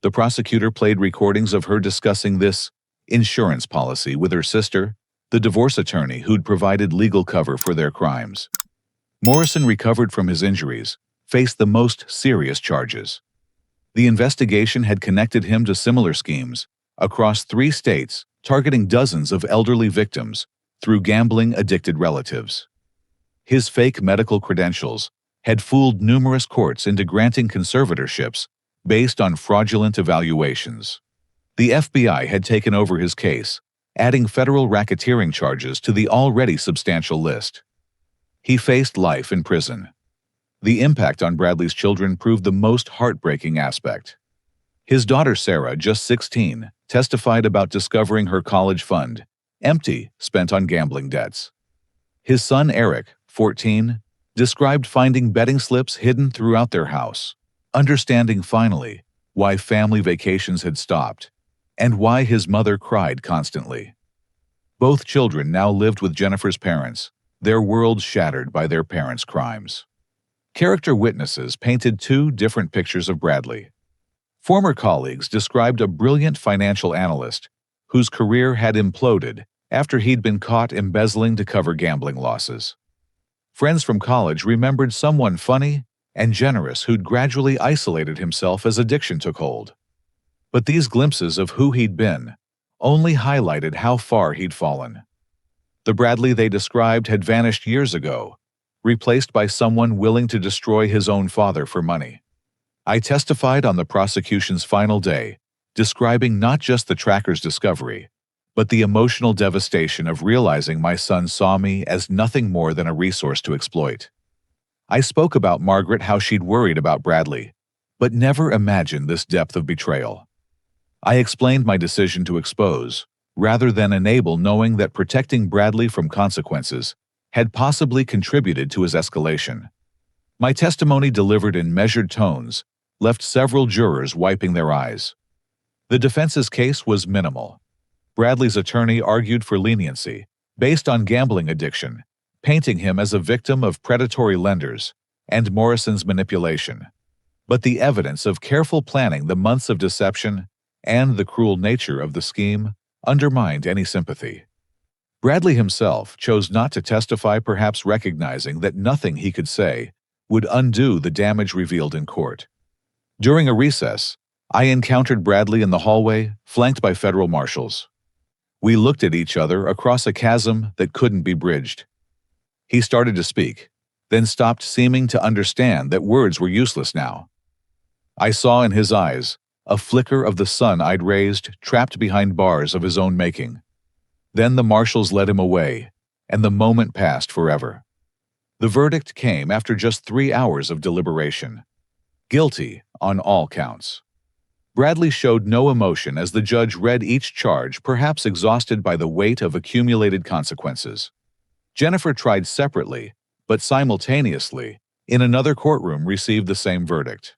The prosecutor played recordings of her discussing this insurance policy with her sister, the divorce attorney who'd provided legal cover for their crimes. Morrison recovered from his injuries, faced the most serious charges. The investigation had connected him to similar schemes across 3 states, targeting dozens of elderly victims through gambling-addicted relatives. His fake medical credentials had fooled numerous courts into granting conservatorships based on fraudulent evaluations. The FBI had taken over his case, adding federal racketeering charges to the already substantial list. He faced life in prison. The impact on Bradley's children proved the most heartbreaking aspect. His daughter Sarah, just 16, testified about discovering her college fund empty, spent on gambling debts. His son Eric, 14, described finding betting slips hidden throughout their house, understanding finally why family vacations had stopped and why his mother cried constantly. Both children now lived with Jennifer's parents, their worlds shattered by their parents' crimes. Character witnesses painted 2 different pictures of Bradley. Former colleagues described a brilliant financial analyst whose career had imploded after he'd been caught embezzling to cover gambling losses. Friends from college remembered someone funny and generous who'd gradually isolated himself as addiction took hold. But these glimpses of who he'd been only highlighted how far he'd fallen. The Bradley they described had vanished years ago, replaced by someone willing to destroy his own father for money. I testified on the prosecution's final day, describing not just the tracker's discovery, but the emotional devastation of realizing my son saw me as nothing more than a resource to exploit. I spoke about Margaret, how she'd worried about Bradley, but never imagined this depth of betrayal. I explained my decision to expose, rather than enable, knowing that protecting Bradley from consequences had possibly contributed to his escalation. My testimony, delivered in measured tones, left several jurors wiping their eyes. The defense's case was minimal. Bradley's attorney argued for leniency, based on gambling addiction, painting him as a victim of predatory lenders and Morrison's manipulation. But the evidence of careful planning, the months of deception, and the cruel nature of the scheme undermined any sympathy. Bradley himself chose not to testify, perhaps recognizing that nothing he could say would undo the damage revealed in court. During a recess, I encountered Bradley in the hallway, flanked by federal marshals. We looked at each other across a chasm that couldn't be bridged. He started to speak, then stopped, seeming to understand that words were useless now. I saw in his eyes a flicker of the son I'd raised, trapped behind bars of his own making. Then the marshals led him away, and the moment passed forever. The verdict came after just 3 hours of deliberation. Guilty on all counts. Bradley showed no emotion as the judge read each charge, perhaps exhausted by the weight of accumulated consequences. Jennifer tried separately, but simultaneously, in another courtroom, received the same verdict.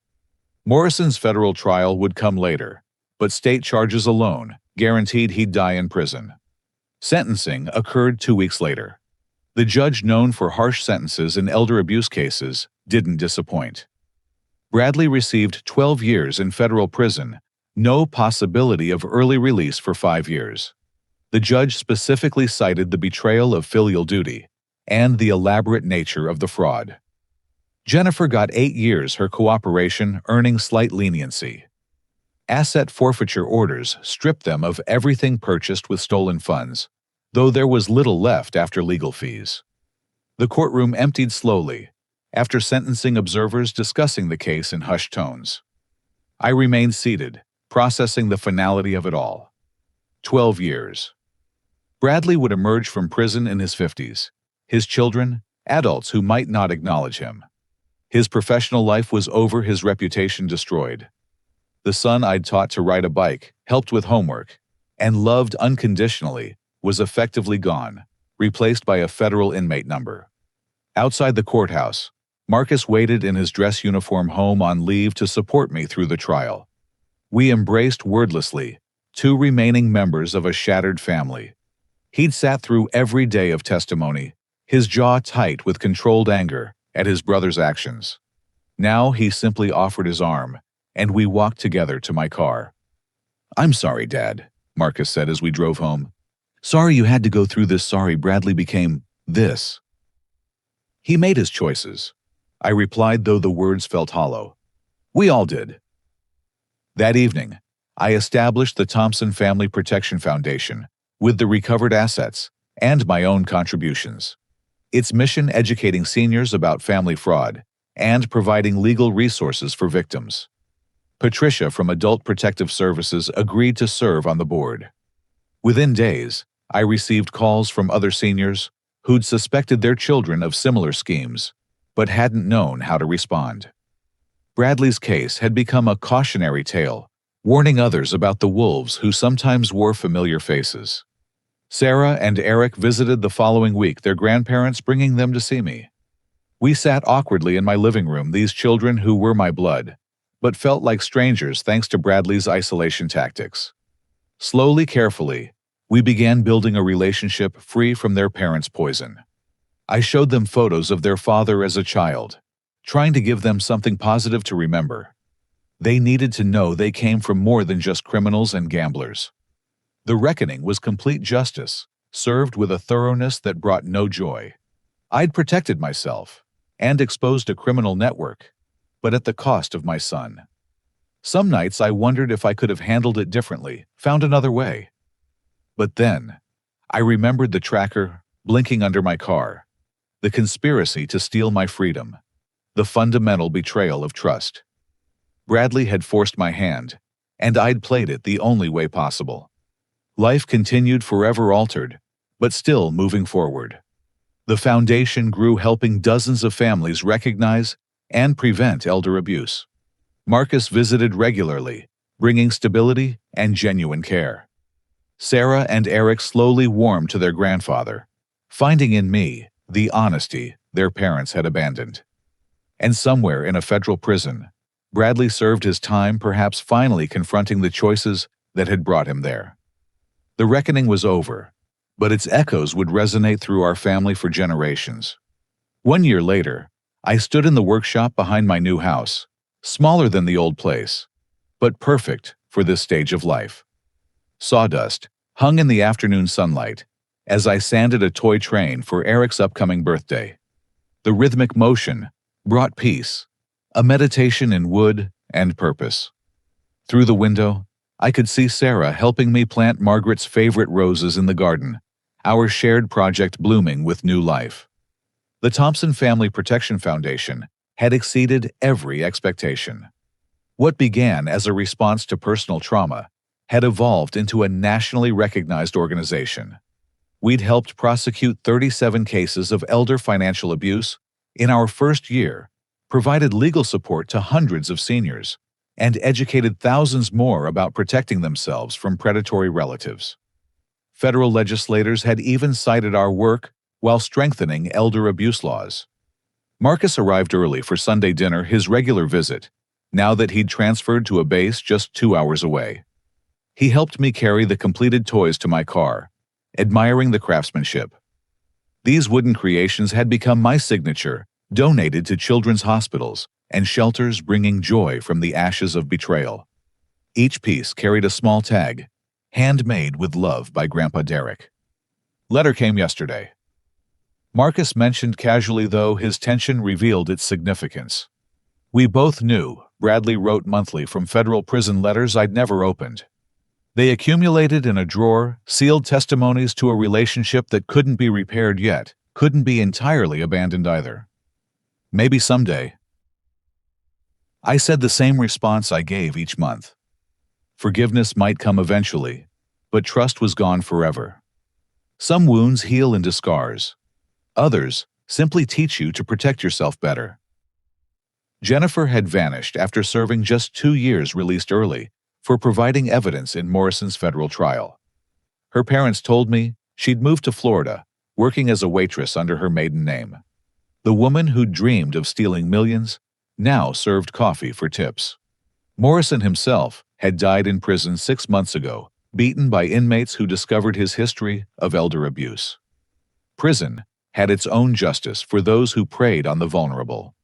Morrison's federal trial would come later, but state charges alone guaranteed he'd die in prison. Sentencing occurred 2 weeks later. The judge, known for harsh sentences in elder abuse cases, didn't disappoint. Bradley received 12 years in federal prison, no possibility of early release for 5 years. The judge specifically cited the betrayal of filial duty and the elaborate nature of the fraud. Jennifer got 8 years, her cooperation earning slight leniency. Asset forfeiture orders stripped them of everything purchased with stolen funds, though there was little left after legal fees. The courtroom emptied slowly, after sentencing observers discussing the case in hushed tones. I remained seated, processing the finality of it all. 12 years. Bradley would emerge from prison in his 50s. His children, adults who might not acknowledge him. His professional life was over, his reputation destroyed. The son I'd taught to ride a bike, helped with homework, and loved unconditionally was effectively gone, replaced by a federal inmate number. Outside the courthouse, Marcus waited in his dress uniform, home on leave to support me through the trial. We embraced wordlessly, 2 remaining members of a shattered family. He'd sat through every day of testimony, his jaw tight with controlled anger at his brother's actions. Now he simply offered his arm, and we walked together to my car. "I'm sorry, Dad," Marcus said as we drove home. "Sorry you had to go through this. Sorry Bradley became this." "He made his choices," I replied, though the words felt hollow. "We all did." That evening, I established the Thompson Family Protection Foundation with the recovered assets and my own contributions. Its mission educating seniors about family fraud and providing legal resources for victims. Patricia from Adult Protective Services agreed to serve on the board. Within days, I received calls from other seniors who'd suspected their children of similar schemes, but hadn't known how to respond. Bradley's case had become a cautionary tale, warning others about the wolves who sometimes wore familiar faces. Sarah and Eric visited the following week, their grandparents bringing them to see me. We sat awkwardly in my living room, these children who were my blood, but felt like strangers thanks to Bradley's isolation tactics. Slowly, carefully, we began building a relationship free from their parents' poison. I showed them photos of their father as a child, trying to give them something positive to remember. They needed to know they came from more than just criminals and gamblers. The reckoning was complete justice, served with a thoroughness that brought no joy. I'd protected myself and exposed a criminal network, but at the cost of my son. Some nights I wondered if I could have handled it differently, found another way. But then, I remembered the tracker blinking under my car, the conspiracy to steal my freedom, the fundamental betrayal of trust. Bradley had forced my hand, and I'd played it the only way possible. Life continued, forever altered, but still moving forward. The foundation grew, helping dozens of families recognize and prevent elder abuse. Marcus visited regularly, bringing stability and genuine care. Sarah and Eric slowly warmed to their grandfather, finding in me the honesty their parents had abandoned. And somewhere in a federal prison, Bradley served his time, perhaps finally confronting the choices that had brought him there. The reckoning was over, but its echoes would resonate through our family for generations. 1 year later, I stood in the workshop behind my new house, smaller than the old place, but perfect for this stage of life. Sawdust hung in the afternoon sunlight as I sanded a toy train for Eric's upcoming birthday. The rhythmic motion brought peace, a meditation in wood and purpose. Through the window, I could see Sarah helping me plant Margaret's favorite roses in the garden, our shared project blooming with new life. The Thompson Family Protection Foundation had exceeded every expectation. What began as a response to personal trauma had evolved into a nationally recognized organization. We'd helped prosecute 37 cases of elder financial abuse in our first year, provided legal support to hundreds of seniors, and educated thousands more about protecting themselves from predatory relatives. Federal legislators had even cited our work while strengthening elder abuse laws. Marcus arrived early for Sunday dinner, his regular visit, now that he'd transferred to a base just 2 hours away. He helped me carry the completed toys to my car, admiring the craftsmanship. These wooden creations had become my signature, donated to children's hospitals and shelters, bringing joy from the ashes of betrayal. Each piece carried a small tag, handmade with love by Grandpa Derek. Letter came yesterday. Marcus mentioned casually, though his tension revealed its significance. We both knew Bradley wrote monthly from federal prison letters I'd never opened. They accumulated in a drawer, sealed testimonies to a relationship that couldn't be repaired yet, couldn't be entirely abandoned either. Maybe someday. I said the same response I gave each month. Forgiveness might come eventually, but trust was gone forever. Some wounds heal into scars. Others simply teach you to protect yourself better. Jennifer had vanished after serving just 2 years, released early, for providing evidence in Morrison's federal trial. Her parents told me she'd moved to Florida, working as a waitress under her maiden name. The woman who'd dreamed of stealing millions now served coffee for tips. Morrison himself had died in prison 6 months ago, beaten by inmates who discovered his history of elder abuse. Prison had its own justice for those who preyed on the vulnerable.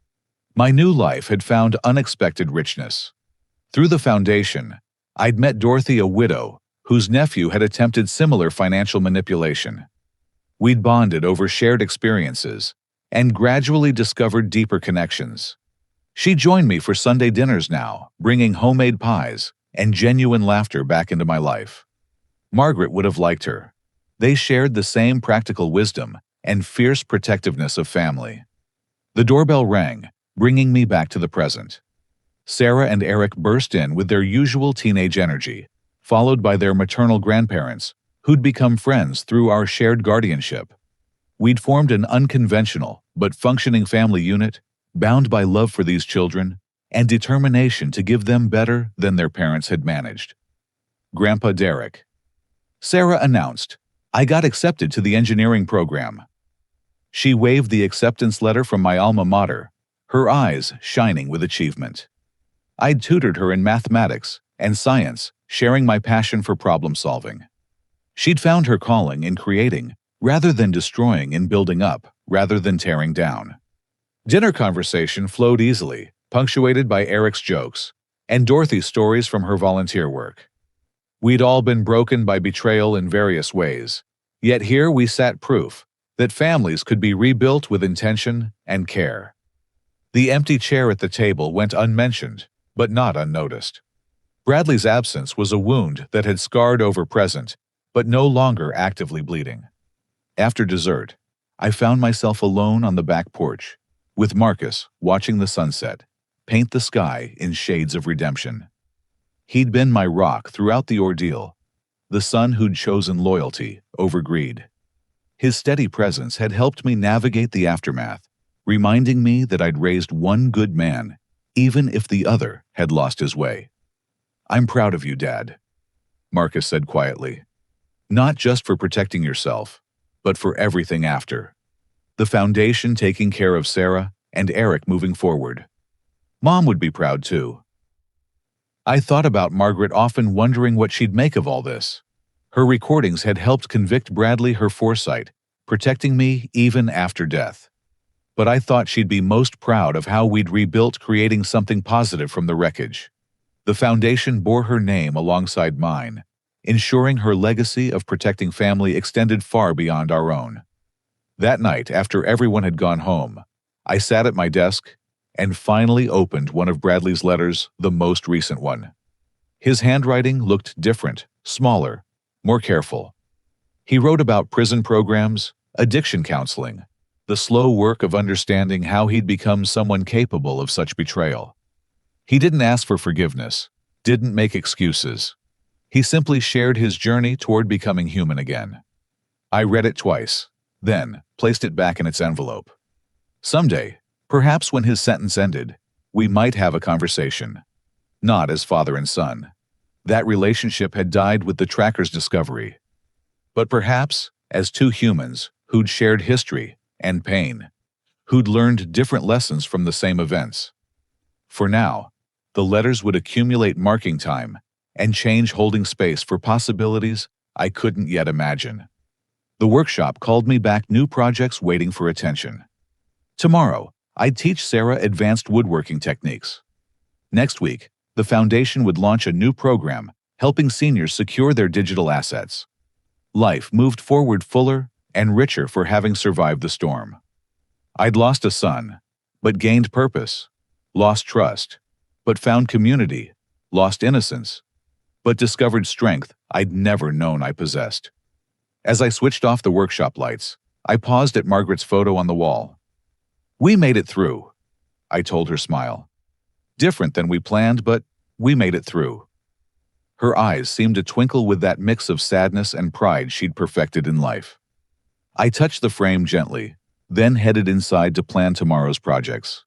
My new life had found unexpected richness. Through the foundation, I'd met Dorothy, a widow, whose nephew had attempted similar financial manipulation. We'd bonded over shared experiences and gradually discovered deeper connections. She joined me for Sunday dinners now, bringing homemade pies and genuine laughter back into my life. Margaret would have liked her. They shared the same practical wisdom and fierce protectiveness of family. The doorbell rang, bringing me back to the present. Sarah and Eric burst in with their usual teenage energy, followed by their maternal grandparents, who'd become friends through our shared guardianship. We'd formed an unconventional but functioning family unit, bound by love for these children and determination to give them better than their parents had managed. Grandpa Derek. Sarah announced, "I got accepted to the engineering program." She waved the acceptance letter from my alma mater, her eyes shining with achievement. I'd tutored her in mathematics and science, sharing my passion for problem solving. She'd found her calling in creating rather than destroying, in building up rather than tearing down. Dinner conversation flowed easily, punctuated by Eric's jokes and Dorothy's stories from her volunteer work. We'd all been broken by betrayal in various ways, yet here we sat proof that families could be rebuilt with intention and care. The empty chair at the table went unmentioned, but not unnoticed. Bradley's absence was a wound that had scarred over present, but no longer actively bleeding. After dessert, I found myself alone on the back porch, with Marcus watching the sunset paint the sky in shades of redemption. He'd been my rock throughout the ordeal, the son who'd chosen loyalty over greed. His steady presence had helped me navigate the aftermath, reminding me that I'd raised one good man, even if the other had lost his way. "I'm proud of you, Dad," Marcus said quietly. "Not just for protecting yourself, but for everything after. The foundation taking care of Sarah and Eric moving forward. Mom would be proud too." I thought about Margaret, often wondering what she'd make of all this. Her recordings had helped convict Bradley her foresight, protecting me even after death. But I thought she'd be most proud of how we'd rebuilt, creating something positive from the wreckage. The foundation bore her name alongside mine, ensuring her legacy of protecting family extended far beyond our own. That night, after everyone had gone home, I sat at my desk and finally opened one of Bradley's letters, the most recent one. His handwriting looked different, smaller, more careful. He wrote about prison programs, addiction counseling, the slow work of understanding how he'd become someone capable of such betrayal. He didn't ask for forgiveness, didn't make excuses. He simply shared his journey toward becoming human again. I read it twice, then placed it back in its envelope. Someday, perhaps when his sentence ended, we might have a conversation. Not as father and son. That relationship had died with the tracker's discovery. But perhaps as two humans who'd shared history and pain, who'd learned different lessons from the same events. For now, the letters would accumulate marking time and change, holding space for possibilities I couldn't yet imagine. The workshop called me back, new projects waiting for attention. Tomorrow, I'd teach Sarah advanced woodworking techniques. Next week, the foundation would launch a new program helping seniors secure their digital assets. Life moved forward fuller and richer for having survived the storm. I'd lost a son, but gained purpose, lost trust, but found community, lost innocence, but discovered strength I'd never known I possessed. As I switched off the workshop lights, I paused at Margaret's photo on the wall. "We made it through," I told her, smile. "Different than we planned, but we made it through." Her eyes seemed to twinkle with that mix of sadness and pride she'd perfected in life. I touched the frame gently, then headed inside to plan tomorrow's projects.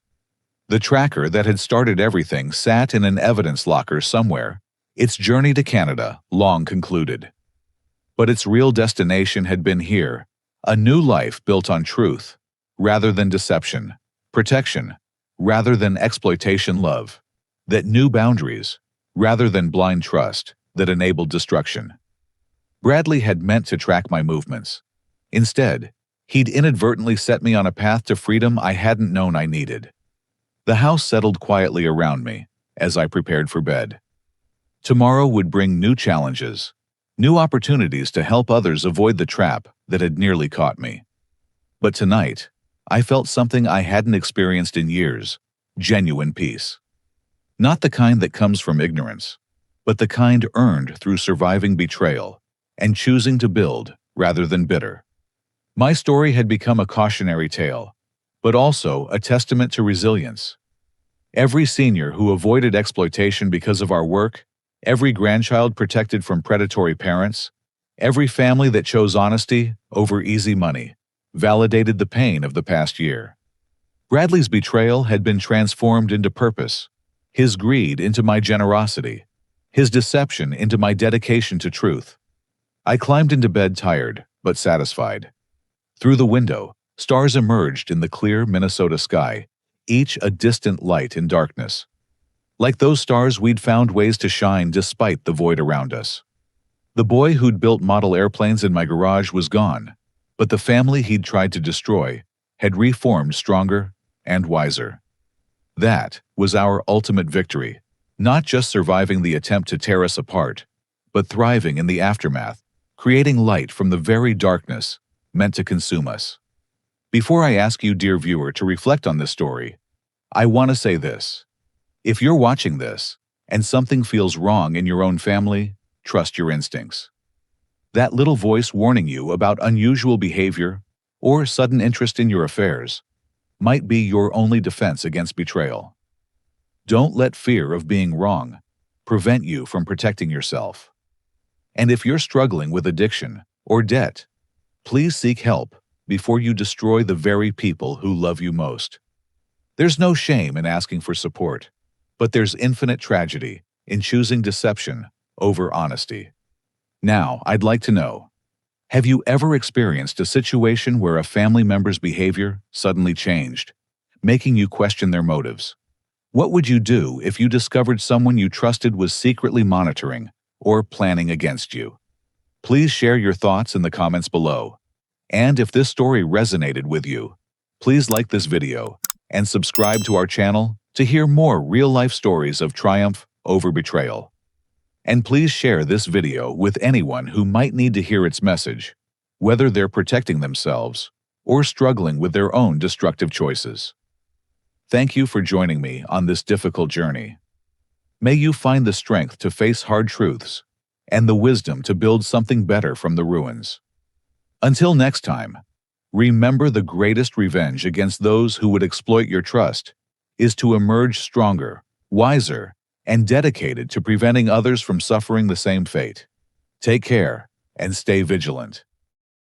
The tracker that had started everything sat in an evidence locker somewhere, its journey to Canada long concluded. But its real destination had been here, a new life built on truth, rather than deception, protection, rather than exploitation, love that knew boundaries, rather than blind trust that enabled destruction. Bradley had meant to track my movements. Instead, He'd inadvertently set me on a path to freedom I hadn't known I needed. The house settled quietly around me as I prepared for bed. Tomorrow would bring new challenges, new opportunities to help others avoid the trap that had nearly caught me. But tonight, I felt something I hadn't experienced in years: genuine peace. Not the kind that comes from ignorance, but the kind earned through surviving betrayal and choosing to build rather than bitter. My story had become a cautionary tale, but also a testament to resilience. Every senior who avoided exploitation because of our work, every grandchild protected from predatory parents, every family that chose honesty over easy money, validated the pain of the past year. Bradley's betrayal had been transformed into purpose, his greed into my generosity, his deception into my dedication to truth. I climbed into bed tired, but satisfied. Through the window, stars emerged in the clear Minnesota sky, each a distant light in darkness. Like those stars, we'd found ways to shine despite the void around us. The boy who'd built model airplanes in my garage was gone, but the family he'd tried to destroy had reformed stronger and wiser. That was our ultimate victory, not just surviving the attempt to tear us apart, but thriving in the aftermath, creating light from the very darkness meant to consume us. Before I ask you, dear viewer, to reflect on this story, I want to say this. If you're watching this and something feels wrong in your own family, trust your instincts. That little voice warning you about unusual behavior or sudden interest in your affairs might be your only defense against betrayal. Don't let fear of being wrong prevent you from protecting yourself. And if you're struggling with addiction or debt, please seek help before you destroy the very people who love you most. There's no shame in asking for support, but there's infinite tragedy in choosing deception over honesty. Now, I'd like to know, have you ever experienced a situation where a family member's behavior suddenly changed, making you question their motives? What would you do if you discovered someone you trusted was secretly monitoring or planning against you? Please share your thoughts in the comments below. And if this story resonated with you, please like this video and subscribe to our channel to hear more real-life stories of triumph over betrayal. And please share this video with anyone who might need to hear its message, whether they're protecting themselves or struggling with their own destructive choices. Thank you for joining me on this difficult journey. May you find the strength to face hard truths and the wisdom to build something better from the ruins. Until next time, remember, the greatest revenge against those who would exploit your trust is to emerge stronger, wiser, and dedicated to preventing others from suffering the same fate. Take care and stay vigilant.